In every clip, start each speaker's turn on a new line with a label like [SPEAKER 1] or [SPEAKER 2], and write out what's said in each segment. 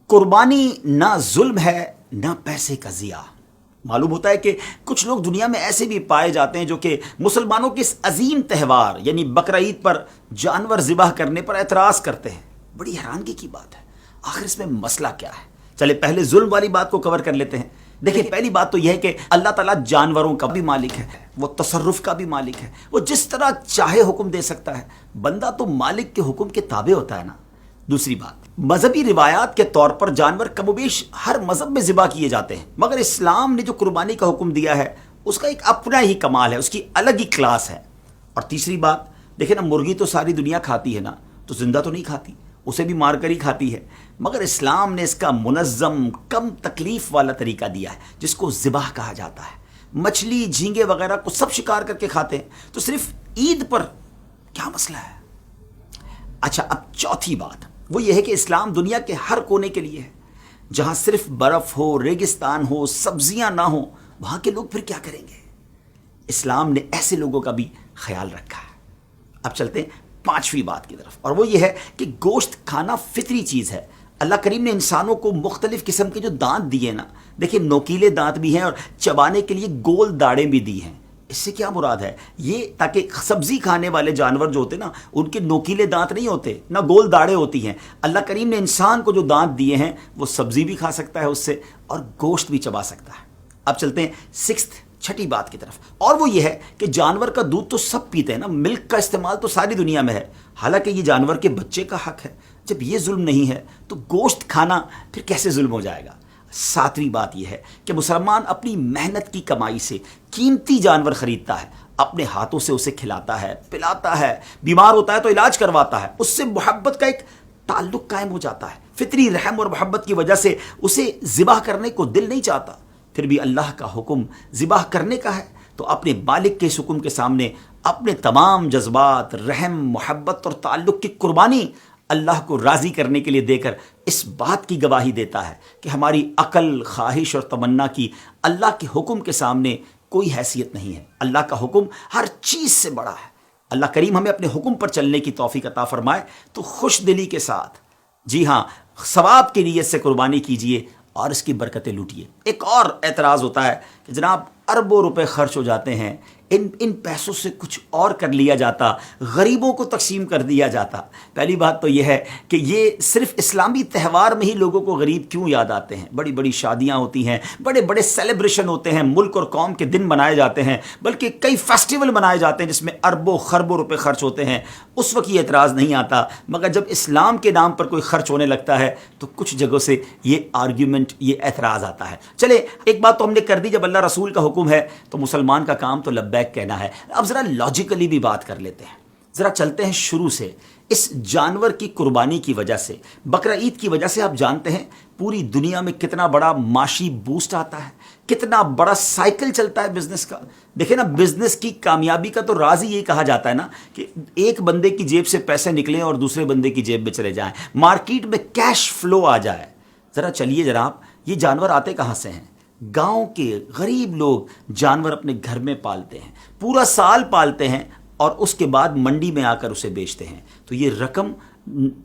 [SPEAKER 1] قربانی نہ ظلم ہے نہ پیسے کا ضیاع۔ معلوم ہوتا ہے کہ کچھ لوگ دنیا میں ایسے بھی پائے جاتے ہیں جو کہ مسلمانوں کے اس عظیم تہوار یعنی بقرہ عید پر جانور ذبح کرنے پر اعتراض کرتے ہیں۔ بڑی حیرانگی کی بات ہے، آخر اس میں مسئلہ کیا ہے؟ چلے پہلے ظلم والی بات کو کور کر لیتے ہیں۔ دیکھیں، پہلی بات تو یہ ہے کہ اللہ تعالیٰ جانوروں کا بھی مالک ہے، وہ تصرف کا بھی مالک ہے، وہ جس طرح چاہے حکم دے سکتا ہے، بندہ تو مالک کے حکم کے تابع ہوتا ہے نا۔ دوسری بات، مذہبی روایات کے طور پر جانور کم و بیش ہر مذہب میں ذبح کیے جاتے ہیں، مگر اسلام نے جو قربانی کا حکم دیا ہے اس کا ایک اپنا ہی کمال ہے، اس کی الگ ہی کلاس ہے۔ اور تیسری بات، دیکھیں نا، مرغی تو ساری دنیا کھاتی ہے نا، تو زندہ تو نہیں کھاتی، اسے بھی مار کر ہی کھاتی ہے، مگر اسلام نے اس کا منظم کم تکلیف والا طریقہ دیا ہے جس کو ذبح کہا جاتا ہے۔ مچھلی، جھینگے وغیرہ کو سب شکار کر کے کھاتے ہیں، تو صرف عید پر کیا مسئلہ ہے؟ اچھا، اب چوتھی بات وہ یہ ہے کہ اسلام دنیا کے ہر کونے کے لیے ہے۔ جہاں صرف برف ہو، ریگستان ہو، سبزیاں نہ ہوں، وہاں کے لوگ پھر کیا کریں گے؟ اسلام نے ایسے لوگوں کا بھی خیال رکھا ہے۔ اب چلتے ہیں پانچویں بات کی طرف، اور وہ یہ ہے کہ گوشت کھانا فطری چیز ہے۔ اللہ کریم نے انسانوں کو مختلف قسم کے جو دانت دیے نا، دیکھیں نوکیلے دانت بھی ہیں اور چبانے کے لیے گول داڑیں بھی دی ہیں۔ اس سے کیا مراد ہے؟ یہ تاکہ سبزی کھانے والے جانور جو ہوتے نا، ان کے نوکیلے دانت نہیں ہوتے، نہ گول داڑیں ہوتی ہیں۔ اللہ کریم نے انسان کو جو دانت دیے ہیں وہ سبزی بھی کھا سکتا ہے اس سے، اور گوشت بھی چبا سکتا ہے۔ اب چلتے ہیں چھٹی بات کی طرف، اور وہ یہ ہے کہ جانور کا دودھ تو سب پیتے ہیں نا، ملک کا استعمال تو ساری دنیا میں ہے، حالانکہ یہ جانور کے بچے کا حق ہے۔ جب یہ ظلم نہیں ہے تو گوشت کھانا پھر کیسے ظلم ہو جائے گا؟ ساتویں بات یہ ہے کہ مسلمان اپنی محنت کی کمائی سے قیمتی جانور خریدتا ہے، اپنے ہاتھوں سے اسے کھلاتا ہے، پلاتا ہے، بیمار ہوتا ہے تو علاج کرواتا ہے، اس سے محبت کا ایک تعلق قائم ہو جاتا ہے۔ فطری رحم اور محبت کی وجہ سے اسے ذبح کرنے کو دل نہیں چاہتا، پھر بھی اللہ کا حکم ذبح کرنے کا ہے تو اپنے مالک کے اس حکم کے سامنے اپنے تمام جذبات، رحم، محبت اور تعلق کی قربانی اللہ کو راضی کرنے کے لیے دے کر اس بات کی گواہی دیتا ہے کہ ہماری عقل، خواہش اور تمنا کی اللہ کے حکم کے سامنے کوئی حیثیت نہیں ہے۔ اللہ کا حکم ہر چیز سے بڑا ہے۔ اللہ کریم ہمیں اپنے حکم پر چلنے کی توفیق عطا فرمائے تو خوش دلی کے ساتھ، جی ہاں، ثواب کی نیت سے قربانی کیجئے اور اس کی برکتیں لوٹیے۔ ایک اور اعتراض ہوتا ہے کہ جناب اربوں روپے خرچ ہو جاتے ہیں، ان پیسوں سے کچھ اور کر لیا جاتا، غریبوں کو تقسیم کر دیا جاتا۔ پہلی بات تو یہ ہے کہ یہ صرف اسلامی تہوار میں ہی لوگوں کو غریب کیوں یاد آتے ہیں؟ بڑی بڑی شادیاں ہوتی ہیں، بڑے بڑے سیلیبریشن ہوتے ہیں، ملک اور قوم کے دن منائے جاتے ہیں، بلکہ کئی فیسٹیول منائے جاتے ہیں جس میں اربوں خربوں روپے خرچ ہوتے ہیں، اس وقت یہ اعتراض نہیں آتا، مگر جب اسلام کے نام پر کوئی خرچ ہونے لگتا ہے تو کچھ جگہوں سے یہ آرگیومنٹ، یہ اعتراض آتا ہے۔ چلے ایک بات تو ہم نے کر دی، جب اللہ رسول کا حکم ہے تو مسلمان کا کام تو لبیک کہنا ہے۔ اب ذرا لاجیکلی بھی بات کر لیتے ہیں، ذرا چلتے ہیں شروع سے۔ اس جانور کی قربانی کی وجہ سے، بقرہ عید کی وجہ سے آپ جانتے ہیں پوری دنیا میں کتنا بڑا معاشی بوسٹ آتا ہے، کتنا بڑا سائیکل چلتا ہے بزنس کا۔ دیکھیں نا، بزنس کی کامیابی کا تو راز ہی یہی کہا جاتا ہے نا کہ ایک بندے کی جیب سے پیسے نکلیں اور دوسرے بندے کی جیب میں چلے جائیں، مارکیٹ میں کیش فلو آ جائے۔ ذرا چلیے جناب، یہ جانور آتے کہاں سے ہیں؟ گاؤں کے غریب لوگ جانور اپنے گھر میں پالتے ہیں، پورا سال پالتے ہیں اور اس کے بعد منڈی میں آ کر اسے بیچتے ہیں، تو یہ رقم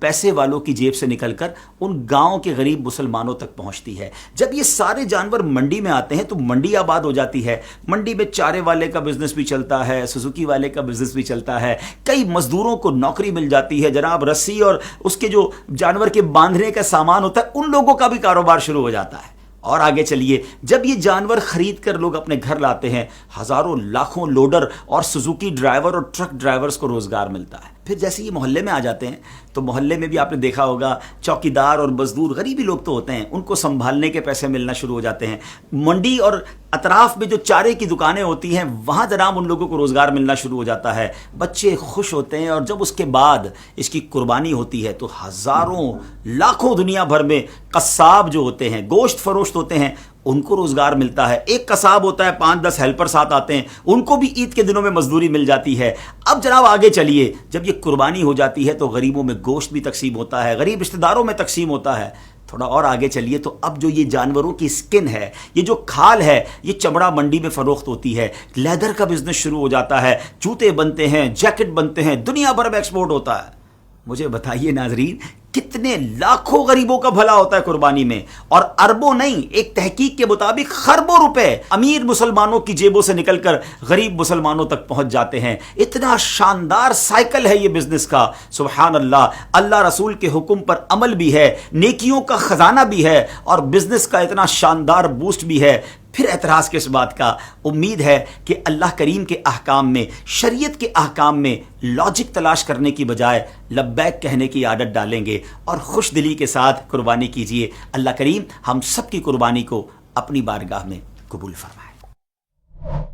[SPEAKER 1] پیسے والوں کی جیب سے نکل کر ان گاؤں کے غریب مسلمانوں تک پہنچتی ہے۔ جب یہ سارے جانور منڈی میں آتے ہیں تو منڈی آباد ہو جاتی ہے، منڈی میں چارے والے کا بزنس بھی چلتا ہے، سوزوکی والے کا بزنس بھی چلتا ہے، کئی مزدوروں کو نوکری مل جاتی ہے، جناب رسی اور اس کے جو جانور کے باندھنے کا سامان ہوتا ہے ان لوگوں کا بھی کاروبار شروع ہو جاتا ہے۔ اور آگے چلیے، جب یہ جانور خرید کر لوگ اپنے گھر لاتے ہیں، ہزاروں لاکھوں لوڈر اور سوزوکی ڈرائیور اور ٹرک ڈرائیورز کو روزگار ملتا ہے۔ پھر جیسے یہ محلے میں آ جاتے ہیں تو محلے میں بھی آپ نے دیکھا ہوگا چوکیدار اور مزدور غریبی لوگ تو ہوتے ہیں، ان کو سنبھالنے کے پیسے ملنا شروع ہو جاتے ہیں۔ منڈی اور اطراف میں جو چارے کی دکانیں ہوتی ہیں وہاں جناب ان لوگوں کو روزگار ملنا شروع ہو جاتا ہے، بچے خوش ہوتے ہیں، اور جب اس کے بعد اس کی قربانی ہوتی ہے تو ہزاروں لاکھوں دنیا بھر میں قصاب جو ہوتے ہیں، گوشت فروشت ہوتے ہیں، ان کو روزگار ملتا ہے۔ ایک قصاب ہوتا ہے، 5-10 ہیلپر ساتھ آتے ہیں، ان کو بھی عید کے دنوں میں مزدوری مل جاتی ہے۔ اب جناب آگے چلیے، جب یہ قربانی ہو جاتی ہے تو غریبوں میں گوشت بھی تقسیم ہوتا ہے، غریب رشتہ داروں میں تقسیم ہوتا ہے۔ تھوڑا اور آگے چلیے تو اب جو یہ جانوروں کی سکن ہے، یہ جو کھال ہے، یہ چمڑا منڈی میں فروخت ہوتی ہے، لیدر کا بزنس شروع ہو جاتا ہے، جوتے بنتے ہیں، جیکٹ بنتے ہیں، دنیا بھر میں ایکسپورٹ ہوتا ہے۔ مجھے بتائیے ناظرین، کتنے لاکھوں غریبوں کا بھلا ہوتا ہے قربانی میں، اور اربوں نہیں، ایک تحقیق کے مطابق خربوں روپے امیر مسلمانوں کی جیبوں سے نکل کر غریب مسلمانوں تک پہنچ جاتے ہیں۔ اتنا شاندار سائیکل ہے یہ بزنس کا، سبحان اللہ۔ اللہ رسول کے حکم پر عمل بھی ہے، نیکیوں کا خزانہ بھی ہے، اور بزنس کا اتنا شاندار بوسٹ بھی ہے۔ پھر اعتراض کس بات کا؟ امید ہے کہ اللہ کریم کے احکام میں، شریعت کے احکام میں لاجک تلاش کرنے کی بجائے لبیک کہنے کی عادت ڈالیں گے اور خوش دلی کے ساتھ قربانی کیجیے۔ اللہ کریم ہم سب کی قربانی کو اپنی بارگاہ میں قبول فرمائے۔